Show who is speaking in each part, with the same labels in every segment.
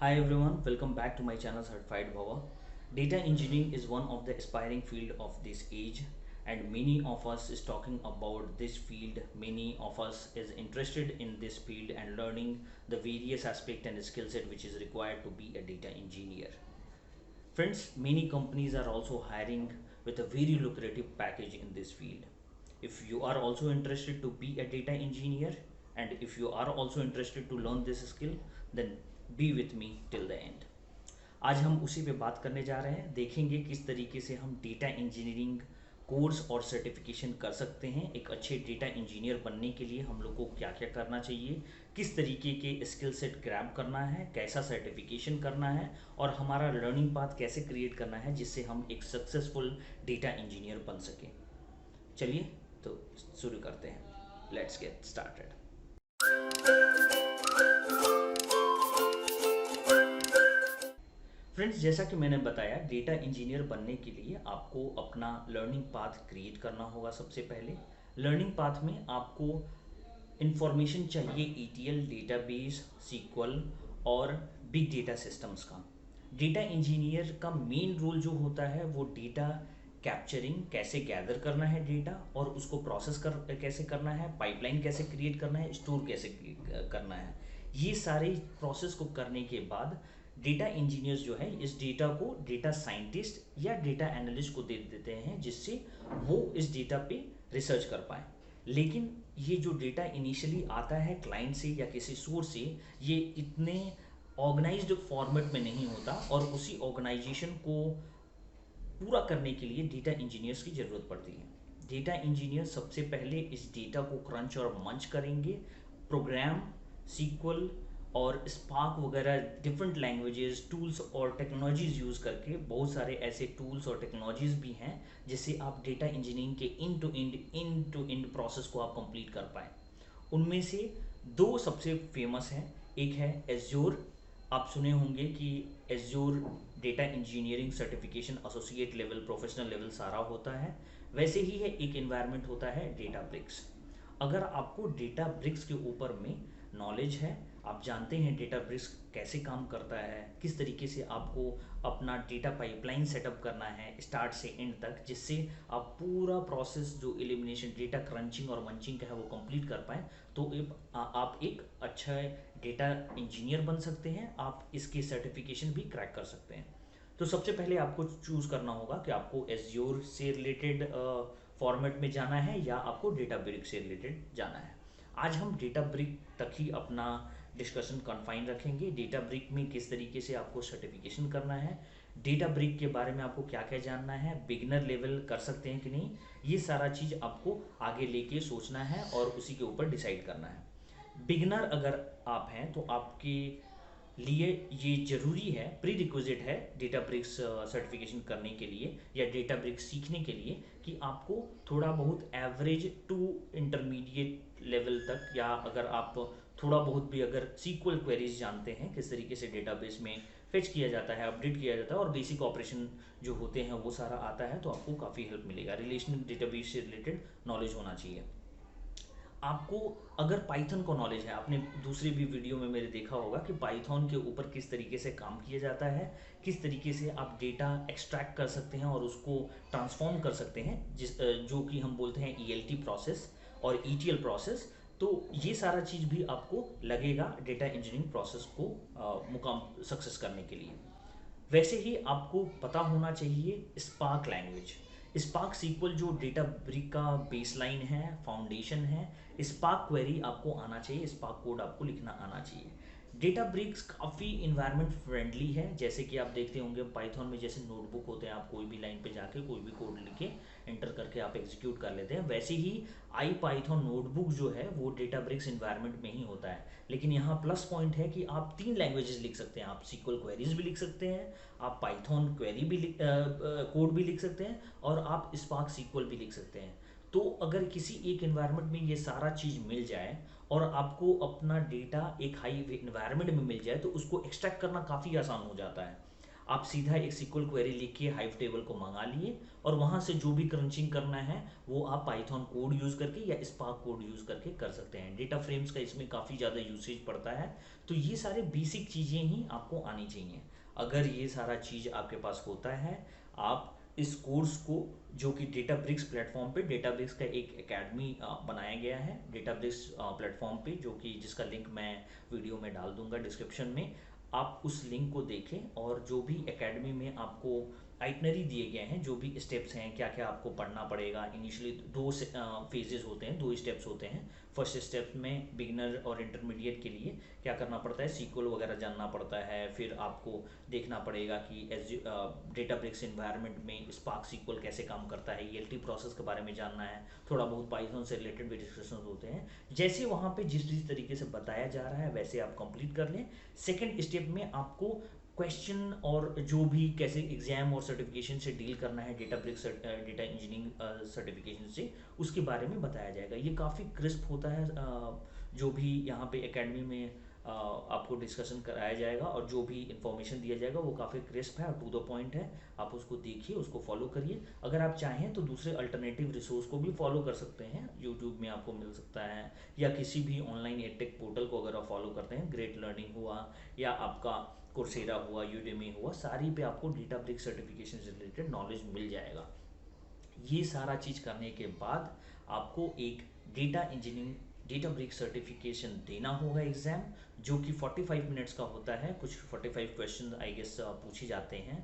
Speaker 1: Hi everyone, welcome back to my channel Certified Bhava. Data engineering is one of the aspiring field of this age and many of us is talking about this field. Many of us is interested in this field and learning the various aspect and skill set which is required to be a data engineer. Friends, many companies are also hiring with a very lucrative package in this field. If you are also interested to be a data engineer and if you are also interested to learn this skill, then be with me till the end. आज हम उसी पे बात करने जा रहे हैं, देखेंगे किस तरीके से हम डेटा इंजीनियरिंग कोर्स और सर्टिफिकेशन कर सकते हैं। एक अच्छे डेटा इंजीनियर बनने के लिए हम लोग को क्या क्या करना चाहिए, किस तरीके के स्किल सेट ग्रैब करना है, कैसा सर्टिफिकेशन करना है और हमारा लर्निंग पाथ कैसे क्रिएट करना है जिससे हम एक सक्सेसफुल डेटा इंजीनियर बन सकें। चलिए तो शुरू करते हैं, लेट्स गेट स्टार्टेड। फ्रेंड्स, जैसा कि मैंने बताया, डेटा इंजीनियर बनने के लिए आपको अपना लर्निंग पाथ क्रिएट करना होगा। सबसे पहले लर्निंग पाथ में आपको इंफॉर्मेशन चाहिए ईटीएल, डेटाबेस, सीक्वल और बिग डेटा सिस्टम्स का। डेटा इंजीनियर का मेन रोल जो होता है वो डेटा कैप्चरिंग, कैसे गैदर करना है डेटा और उसको प्रोसेस कैसे करना है, पाइपलाइन कैसे क्रिएट करना है, स्टोर कैसे करना है। ये सारे प्रोसेस को करने के बाद डेटा इंजीनियर्स जो है इस डेटा को डेटा साइंटिस्ट या डेटा एनालिस्ट को दे देते हैं जिससे वो इस डेटा पे रिसर्च कर पाए। लेकिन ये जो डेटा इनिशियली आता है क्लाइंट से या किसी सोर्स से, ये इतने ऑर्गेनाइज्ड फॉर्मेट में नहीं होता और उसी ऑर्गेनाइजेशन को पूरा करने के लिए डेटा इंजीनियर्स की ज़रूरत पड़ती है। डेटा इंजीनियर सबसे पहले इस डेटा को क्रंच और मंच करेंगे। प्रोग्राम, सीक्वल और स्पार्क वगैरह डिफरेंट लैंग्वेजेस, टूल्स और टेक्नोलॉजीज यूज़ करके, बहुत सारे ऐसे टूल्स और टेक्नोलॉजीज भी हैं जिससे आप डेटा इंजीनियरिंग के इन टू एंड प्रोसेस को आप कंप्लीट कर पाए। उनमें से दो सबसे फेमस हैं। एक है एज्योर, आप सुने होंगे कि azure data engineering certification associate level, professional level सारा होता है। वैसे ही है एक एनवायरनमेंट होता है डेटा ब्रिक्स। अगर आपको डेटा ब्रिक्स के ऊपर में नॉलेज है, आप जानते हैं डेटा ब्रिक्स कैसे काम करता है, किस तरीके से आपको अपना डेटा पाइपलाइन सेटअप करना है स्टार्ट से एंड तक, जिससे आप पूरा प्रोसेस जो एलिमिनेशन, डेटा क्रंचिंग और मंचिंग का है वो कंप्लीट कर पाएँ, तो आप एक अच्छा डेटा इंजीनियर बन सकते हैं। आप इसके सर्टिफिकेशन भी क्रैक कर सकते हैं। तो सबसे पहले आपको चूज़ करना होगा कि आपको एज्योर से रिलेटेड फॉर्मेट में जाना है या आपको डेटा ब्रिक से रिलेटेड जाना है। आज हम डेटा ब्रिक तक ही अपना डिस्कशन कन्फाइन रखेंगे। डेटा ब्रिक में किस तरीके से आपको सर्टिफिकेशन करना है, डेटा ब्रिक के बारे में आपको क्या क्या जानना है, बिगिनर लेवल कर सकते हैं कि नहीं, ये सारा चीज़ आपको आगे लेके सोचना है और उसी के ऊपर डिसाइड करना है। बिगनर अगर आप हैं तो आपके लिए ये ज़रूरी है, प्री रिक्विजिट है डेटा ब्रिक्स सर्टिफिकेशन करने के लिए या डेटा ब्रिक्स सीखने के लिए, कि आपको थोड़ा बहुत एवरेज टू इंटरमीडिएट लेवल तक, या अगर आप थोड़ा बहुत भी अगर सीक्वल क्वेरीज जानते हैं, किस तरीके से डेटाबेस में फेच किया जाता है, अपडेट किया जाता है और बेसिक ऑपरेशन जो होते हैं वो सारा आता है, तो आपको काफ़ी हेल्प मिलेगा। रिलेशनल डेटाबेस से रिलेटेड नॉलेज होना चाहिए आपको। अगर पाइथन को नॉलेज है, आपने दूसरी भी वीडियो में मेरे देखा होगा कि पाइथन के ऊपर किस तरीके से काम किया जाता है, किस तरीके से आप डेटा एक्सट्रैक्ट कर सकते हैं और उसको ट्रांसफॉर्म कर सकते हैं, जो कि हम बोलते हैं ईएलटी प्रोसेस और ईटीएल प्रोसेस। तो ये सारा चीज़ भी आपको लगेगा डेटा इंजीनियरिंग प्रोसेस को मुकाम सक्सेस करने के लिए। वैसे ही आपको पता होना चाहिए स्पार्क लैंग्वेज। स्पार्क सीक्वल जो डेटा ब्रिक का बेसलाइन है, फाउंडेशन है। स्पार्क क्वेरी आपको आना चाहिए, स्पार्क कोड आपको लिखना आना चाहिए। डेटा ब्रिक्स काफ़ी इन्वायरमेंट फ्रेंडली है, जैसे कि आप देखते होंगे पाइथन में जैसे नोटबुक होते हैं, आप कोई भी लाइन पे जाके कोई भी कोड लिखे एंटर करके आप एग्जीक्यूट कर लेते हैं। वैसे ही आई पाइथन नोटबुक जो है वो डेटा ब्रिक्स इन्वायरमेंट में ही होता है। लेकिन यहाँ प्लस पॉइंट है कि आप तीन लैंग्वेजेस लिख सकते हैं। आप सीक्वल क्वेरीज भी लिख सकते हैं, आप पाइथन क्वेरी भी कोड भी लिख सकते हैं और आप स्पार्क सीक्वल भी लिख सकते हैं। तो अगर किसी एक इन्वायरमेंट में ये सारा चीज़ मिल जाए और आपको अपना डेटा एक हाई इन्वायरमेंट में मिल जाए तो उसको एक्सट्रैक्ट करना काफ़ी आसान हो जाता है। आप सीधा एक SQL क्वेरी लिख के हाइव टेबल को मंगा लिए और वहाँ से जो भी क्रंचिंग करना है वो आप पाइथन कोड यूज़ करके या स्पार्क कोड यूज़ करके कर सकते हैं। डेटा फ्रेम्स का इसमें काफ़ी ज़्यादा यूसेज पड़ता है, तो ये सारे बेसिक चीज़ें ही आपको आनी चाहिए। अगर ये सारा चीज़ आपके पास होता है, आप इस कोर्स को, जो कि डेटाब्रिक्स प्लेटफॉर्म पे, डेटाब्रिक्स का एक एकेडमी बनाया गया है डेटाब्रिक्स प्लेटफॉर्म पे, जो कि जिसका लिंक मैं वीडियो में डाल दूंगा डिस्क्रिप्शन में, आप उस लिंक को देखें और जो भी एकेडमी में आपको आइटनरी दिए गए हैं, जो भी स्टेप्स हैं, क्या क्या आपको पढ़ना पड़ेगा। इनिशियली दो फेजेस होते हैं, दो स्टेप्स होते हैं। फर्स्ट स्टेप में बिगिनर और इंटरमीडिएट के लिए क्या करना पड़ता है, सीक्वल वगैरह जानना पड़ता है। फिर आपको देखना पड़ेगा कि डेटाब्रिक्स इन्वायरमेंट में स्पार्क सीक्वल कैसे काम करता है, ELT प्रोसेस के बारे में जानना है, थोड़ा बहुत पाइथन से रिलेटेड भी डिस्कशन होते हैं। जैसे वहाँ पे जिस तरीके से बताया जा रहा है वैसे आप कंप्लीट कर लें। सेकेंड स्टेप में आपको क्वेश्चन और जो भी कैसे एग्जाम और सर्टिफिकेशन से डील करना है डेटाब्रिक्स डेटा इंजीनियरिंग सर्टिफिकेशन से, उसके बारे में बताया जाएगा। ये काफ़ी क्रिस्प होता है। जो भी यहाँ पे एकेडमी में आपको डिस्कशन कराया जाएगा और जो भी इंफॉर्मेशन दिया जाएगा वो काफ़ी क्रिस्प है और टू द पॉइंट है। आप उसको देखिए, उसको फॉलो करिए। अगर आप चाहें तो दूसरे अल्टरनेटिव रिसोर्स को भी फॉलो कर सकते हैं, यूट्यूब में आपको मिल सकता है, या किसी भी ऑनलाइन एडटेक पोर्टल को अगर आप फॉलो करते हैं, ग्रेट लर्निंग हुआ या आपका कोर्सेरा हुआ, यूडेमी हुआ, सारी पे आपको डेटाब्रिक्स सर्टिफिकेशन से रिलेटेड नॉलेज मिल जाएगा। ये सारा चीज़ करने के बाद आपको एक डेटा इंजीनियरिंग डेटाब्रिक्स सर्टिफिकेशन देना होगा एग्ज़ाम, जो कि 45 मिनट्स का होता है। कुछ 45 क्वेश्चन आई गेस पूछे जाते हैं।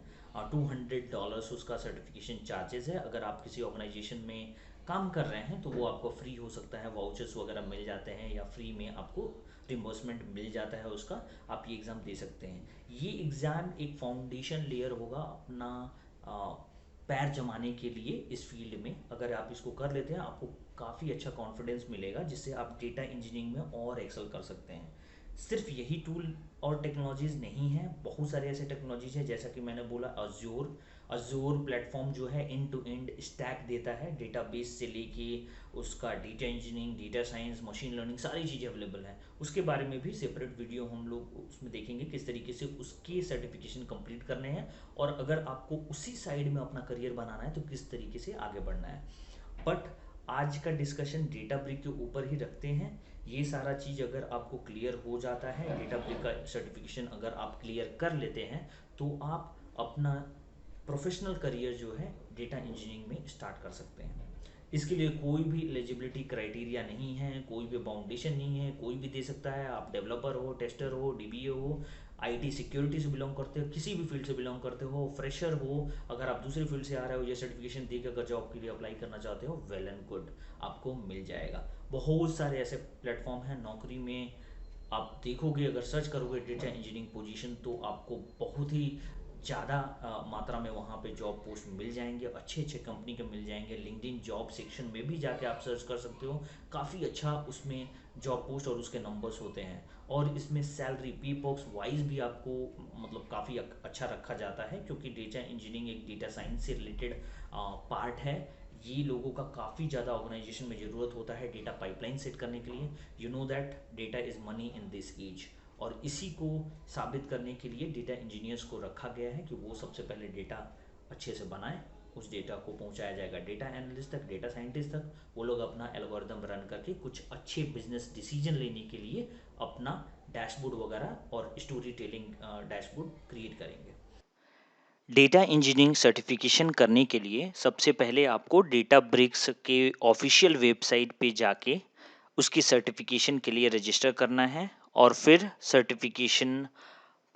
Speaker 1: $200 उसका सर्टिफिकेशन चार्जेस है। अगर आप किसी ऑर्गेनाइजेशन में काम कर रहे हैं तो वो आपको फ्री हो सकता है, वाउचर्स वगैरह मिल जाते हैं या फ्री में आपको रिम्बर्समेंट मिल जाता है उसका, आप ये एग्ज़ाम दे सकते हैं। ये एग्ज़ाम एक फाउंडेशन लेयर होगा अपना पैर जमाने के लिए इस फील्ड में। अगर आप इसको कर लेते हैं आपको काफ़ी अच्छा कॉन्फिडेंस मिलेगा, जिससे आप डेटा इंजीनियरिंग में और एक्सेल कर सकते हैं। सिर्फ यही टूल और टेक्नोलॉजीज़ नहीं है, बहुत सारे ऐसे टेक्नोलॉजीज हैं, जैसा कि मैंने बोला अज्योर प्लेटफॉर्म जो है एंड टू एंड स्टैक देता है, डेटाबेस से लेके उसका data engineering, data science, machine learning, सारी चीज़ें अवेलेबल हैं। उसके बारे में भी सेपरेट वीडियो हम लोग उसमें देखेंगे किस तरीके से उसके सर्टिफिकेशन कंप्लीट करने हैं, और अगर आपको उसी साइड में अपना करियर बनाना है तो किस तरीके से आगे बढ़ना है। बट आज का डिस्कशन डेटाब्रिक के ऊपर ही रखते हैं। ये सारा चीज़ अगर आपको क्लियर हो जाता है, डेटाब्रिक का सर्टिफिकेशन अगर आप क्लियर कर लेते हैं, तो आप अपना प्रोफेशनल करियर जो है डेटा इंजीनियरिंग में स्टार्ट कर सकते हैं। इसके लिए कोई भी एलिजिबिलिटी क्राइटेरिया नहीं है, कोई भी बाउंडेशन नहीं है, कोई भी दे सकता है। आप डेवलपर हो, टेस्टर हो, DBA हो, IT सिक्योरिटी से बिलोंग करते हो, किसी भी फील्ड से बिलोंग करते हो, फ्रेशर हो, अगर आप दूसरे फील्ड से आ रहे हो, ये सर्टिफिकेशन दे के अगर जॉब के लिए अप्लाई करना चाहते हो, वेल एंड गुड, आपको मिल जाएगा। बहुत सारे ऐसे प्लेटफॉर्म हैं नौकरी में। आप देखोगे, अगर सर्च करोगे डेटा इंजीनियरिंग पोजीशन, तो आपको बहुत ही ज़्यादा मात्रा में वहाँ पे जॉब पोस्ट मिल जाएंगे, अच्छे अच्छे कंपनी के मिल जाएंगे। लिंक्डइन जॉब सेक्शन में भी जाके आप सर्च कर सकते हो, काफ़ी अच्छा उसमें जॉब पोस्ट और उसके नंबर्स होते हैं। और इसमें सैलरी पी बॉक्स वाइज भी आपको मतलब काफ़ी अच्छा रखा जाता है, क्योंकि डेटा इंजीनियरिंग एक डेटा साइंस से रिलेटेड पार्ट है। ये लोगों का काफ़ी ज़्यादा ऑर्गेनाइजेशन में ज़रूरत होता है डेटा पाइपलाइन सेट करने के लिए। You know that data is money in this age, और इसी को साबित करने के लिए डेटा इंजीनियर्स को रखा गया है कि वो सबसे पहले डेटा अच्छे से बनाएं, उस डेटा को पहुंचाया जाएगा डेटा एनालिस्ट तक, डेटा साइंटिस्ट तक। वो लोग अपना एल्गोरिदम रन करके कुछ अच्छे बिजनेस डिसीजन लेने के लिए अपना डैशबोर्ड वगैरह और स्टोरी टेलिंग डैशबोर्ड क्रिएट करेंगे। डेटा इंजीनियरिंग सर्टिफिकेशन करने के लिए सबसे पहले आपको डेटाब्रिक्स के ऑफिशियल वेबसाइट पे जाके उसकी सर्टिफिकेशन के लिए रजिस्टर करना है, और फिर सर्टिफिकेशन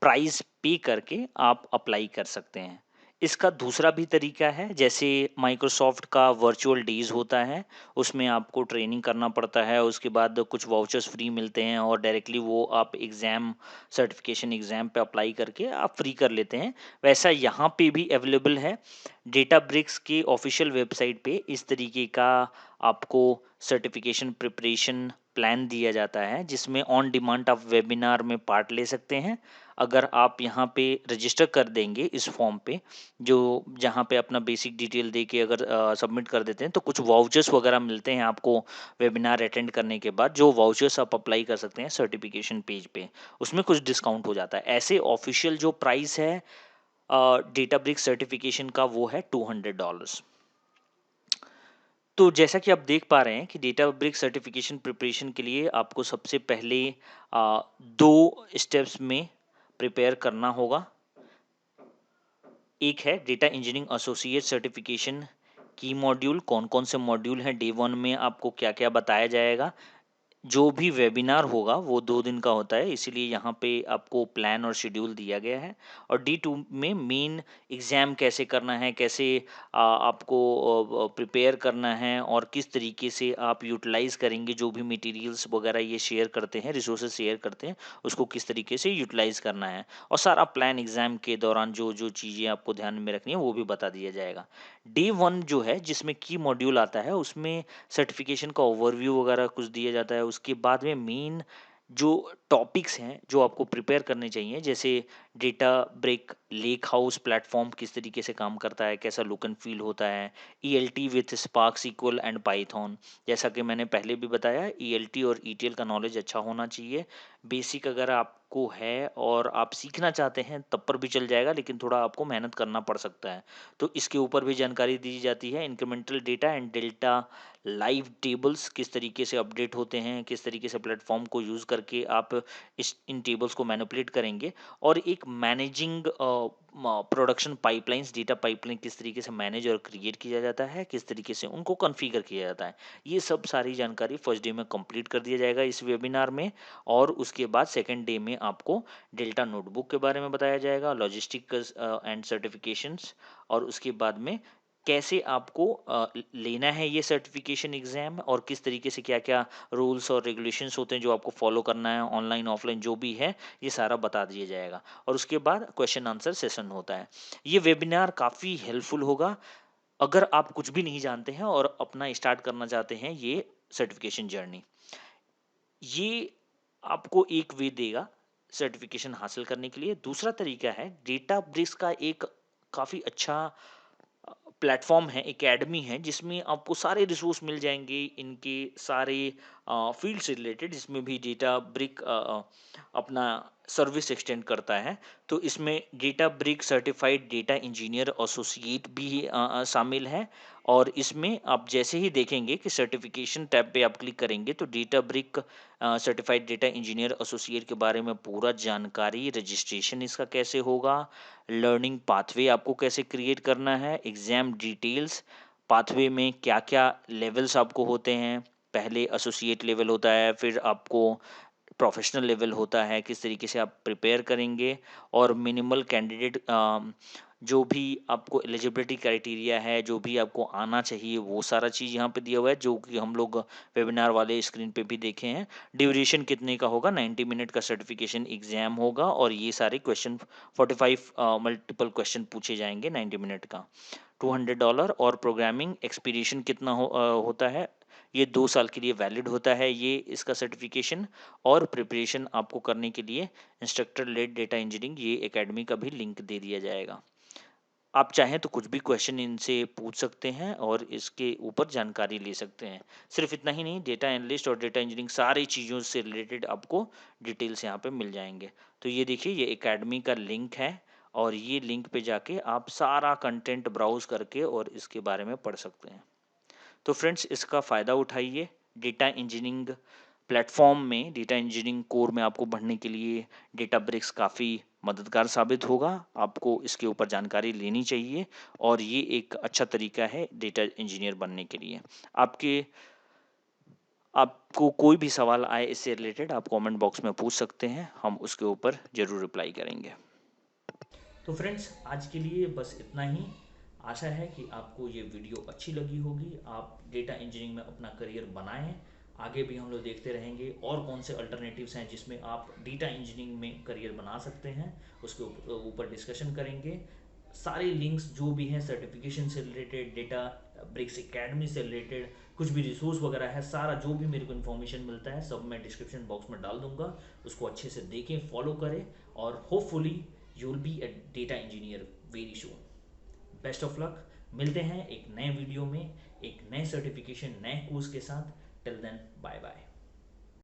Speaker 1: प्राइस पे करके आप अप्लाई कर सकते हैं। इसका दूसरा भी तरीका है, जैसे माइक्रोसॉफ्ट का वर्चुअल डेज होता है, उसमें आपको ट्रेनिंग करना पड़ता है, उसके बाद कुछ वाउचर्स फ्री मिलते हैं और डायरेक्टली वो आप एग्ज़ाम सर्टिफिकेशन एग्ज़ाम पे अप्लाई करके आप फ्री कर लेते हैं। वैसा यहाँ पे भी अवेलेबल है। डेटाब्रिक्स के ऑफिशियल वेबसाइट पे इस तरीके का आपको सर्टिफिकेशन प्रिपरेशन प्लान दिया जाता है, जिसमें ऑन डिमांड आप वेबिनार में पार्ट ले सकते हैं। अगर आप यहाँ पे रजिस्टर कर देंगे इस फॉर्म पे, जो जहाँ पे अपना बेसिक डिटेल दे के अगर सबमिट कर देते हैं, तो कुछ वाउचर्स वगैरह मिलते हैं आपको वेबिनार अटेंड करने के बाद। जो वाउचर्स आप अप्लाई कर सकते हैं सर्टिफिकेशन पेज पे, उसमें कुछ डिस्काउंट हो जाता है। ऐसे ऑफिशियल जो प्राइस है
Speaker 2: डेटाब्रिक्स सर्टिफिकेशन का वो है $200। तो जैसा कि आप देख पा रहे हैं कि डेटाब्रिक्स सर्टिफिकेशन प्रिपरेशन के लिए आपको सबसे पहले 2 स्टेप्स में प्रिपेयर करना होगा। एक है डेटा इंजीनियरिंग एसोसिएट सर्टिफिकेशन की मॉड्यूल। कौन कौन से मॉड्यूल हैं, डे 1 में आपको क्या क्या बताया जाएगा। जो भी वेबिनार होगा वो 2 दिन का होता है, इसीलिए यहाँ पे आपको प्लान और शेड्यूल दिया गया है। और D2 में मेन एग्ज़ाम कैसे करना है, कैसे आपको प्रिपेयर करना है और किस तरीके से आप यूटिलाइज़ करेंगे जो भी मटेरियल्स वगैरह ये शेयर करते हैं, रिसोर्सेज शेयर करते हैं, उसको किस तरीके से यूटिलाइज़ करना है। और सारा प्लान एग्ज़ाम के दौरान जो जो चीज़ें आपको ध्यान में रखनी है वो भी बता दिया जाएगा। डे 1 जो है जिसमें की मॉड्यूल आता है उसमें सर्टिफिकेशन का ओवरव्यू वगैरह कुछ दिया जाता है। उसके बाद में मेन जो टॉपिक्स हैं जो आपको प्रिपेयर करने चाहिए, जैसे Databricks lakehouse platform किस तरीके से काम करता है, कैसा लुक एंड फील होता है, ELT with spark SQL and Python. जैसा कि मैंने पहले भी बताया, ELT और ETL का नॉलेज अच्छा होना चाहिए। बेसिक अगर आपको है और आप सीखना चाहते हैं तब पर भी चल जाएगा, लेकिन थोड़ा आपको मेहनत करना पड़ सकता है। तो इसके ऊपर भी जानकारी दी जाती है। Incremental data and delta live tables किस तरीके से अपडेट होते हैं, किस तरीके से प्लेटफॉर्म को यूज़ करके आप इन टेबल्स को मैनिपुलेट करेंगे। और एक managing production pipelines, data pipeline किस तरीके से मैनेज और क्रिएट किया जाता है, किस तरीके से उनको कॉन्फ़िगर किया जाता है, ये सब सारी जानकारी फर्स्ट डे में कंप्लीट कर दिया जाएगा इस वेबिनार में। और उसके बाद सेकेंड डे में आपको डेल्टा नोटबुक के बारे में बताया जाएगा, लॉजिस्टिक्स एंड सर्टिफिकेशंस, और उसके बाद में कैसे आपको लेना है ये सर्टिफिकेशन एग्ज़ाम और किस तरीके से क्या-क्या रूल्स और रेगुलेशंस होते हैं जो आपको फॉलो करना है, ऑनलाइन ऑफलाइन जो भी है, ये सारा बता दिया जाएगा। और उसके बाद क्वेश्चन आंसर सेशन होता है। ये वेबिनार काफ़ी हेल्पफुल होगा अगर आप कुछ भी नहीं जानते हैं और अपना स्टार्ट करना चाहते हैं ये सर्टिफिकेशन जर्नी। ये आपको एक वे देगा सर्टिफिकेशन हासिल करने के लिए। दूसरा तरीका है डेटाब्रिक्स का एक काफ़ी अच्छा प्लेटफॉर्म है, एकेडमी है, जिसमें आपको सारे रिसोर्स मिल जाएंगे इनके सारे फील्ड से रिलेटेड, जिसमें भी डेटा ब्रिक अपना सर्विस एक्सटेंड करता है। तो इसमें data brick certified data engineer associate भी शामिल है। और इसमें आप जैसे ही देखेंगे कि सर्टिफिकेशन टैब पे आप क्लिक करेंगे तो data brick certified data engineer associate के बारे में पूरा जानकारी, रजिस्ट्रेशन इसका कैसे होगा, लर्निंग पाथवे आपको कैसे क्रिएट करना है, एग्ज़ाम डिटेल्स, पाथवे में क्या-क्या लेवल्स आपको होते हैं। पहले एसोसिएट लेवल होता है, फिर आपको प्रोफेशनल लेवल होता है, किस तरीके से आप प्रिपेयर करेंगे। और मिनिमल कैंडिडेट जो भी आपको एलिजिबिलिटी क्राइटेरिया है, जो भी आपको आना चाहिए, वो सारा चीज़ यहाँ पे दिया हुआ है, जो कि हम लोग वेबिनार वाले स्क्रीन पे भी देखे हैं। ड्यूरेशन कितने का होगा, 90 मिनट का सर्टिफिकेशन एग्जाम होगा और ये सारे क्वेश्चन 45 मल्टीपल क्वेश्चन पूछे जाएंगे 90 मिनट का। $200। और प्रोग्रामिंग एक्सपीरियंस कितना होता है, ये 2 साल के लिए वैलिड होता है ये इसका सर्टिफिकेशन। और प्रिपरेशन आपको करने के लिए इंस्ट्रक्टर लेड डेटा इंजीनियरिंग ये एकेडमी का भी लिंक दे दिया जाएगा। आप चाहें तो कुछ भी क्वेश्चन इनसे पूछ सकते हैं और इसके ऊपर जानकारी ले सकते हैं। सिर्फ इतना ही नहीं, डेटा एनालिस्ट और डेटा इंजीनियरिंग सारी चीज़ों से रिलेटेड आपको डिटेल्स यहाँ पे मिल जाएंगे। तो ये देखिए, ये एकेडमी का लिंक है और ये लिंक पे जाके आप सारा कंटेंट ब्राउज करके और इसके बारे में पढ़ सकते हैं। तो फ्रेंड्स, इसका फ़ायदा उठाइए। डेटा इंजीनियरिंग प्लेटफॉर्म में, डेटा इंजीनियरिंग कोर में आपको बढ़ने के लिए डेटाब्रिक्स काफ़ी मददगार साबित होगा। आपको इसके ऊपर जानकारी लेनी चाहिए और ये एक अच्छा तरीका है डेटा इंजीनियर बनने के लिए। आपके आपको कोई भी सवाल आए इससे रिलेटेड, आप कमेंट बॉक्स में पूछ सकते हैं, हम उसके ऊपर ज़रूर रिप्लाई करेंगे।
Speaker 1: तो फ्रेंड्स, आज के लिए बस इतना ही। आशा है कि आपको ये वीडियो अच्छी लगी होगी, आप डेटा इंजीनियरिंग में अपना करियर बनाएं। आगे भी हम लोग देखते रहेंगे और कौन से अल्टरनेटिव्स हैं जिसमें आप डेटा इंजीनियरिंग में करियर बना सकते हैं, उसके ऊपर डिस्कशन करेंगे। सारे लिंक्स जो भी हैं सर्टिफिकेशन से रिलेटेड, डेटा ब्रिक्स एकेडमी से रिलेटेड, कुछ भी रिसोर्स वगैरह है, सारा जो भी मेरे को इन्फॉर्मेशन मिलता है सब मैं डिस्क्रिप्शन बॉक्स में डाल दूंगा। उसको अच्छे से देखें, फॉलो करें और hopefully you will be A data engineer very soon. Best of luck. मिलते हैं एक नए वीडियो में, एक नए सर्टिफिकेशन, नए कोर्स के साथ। Till then, bye bye.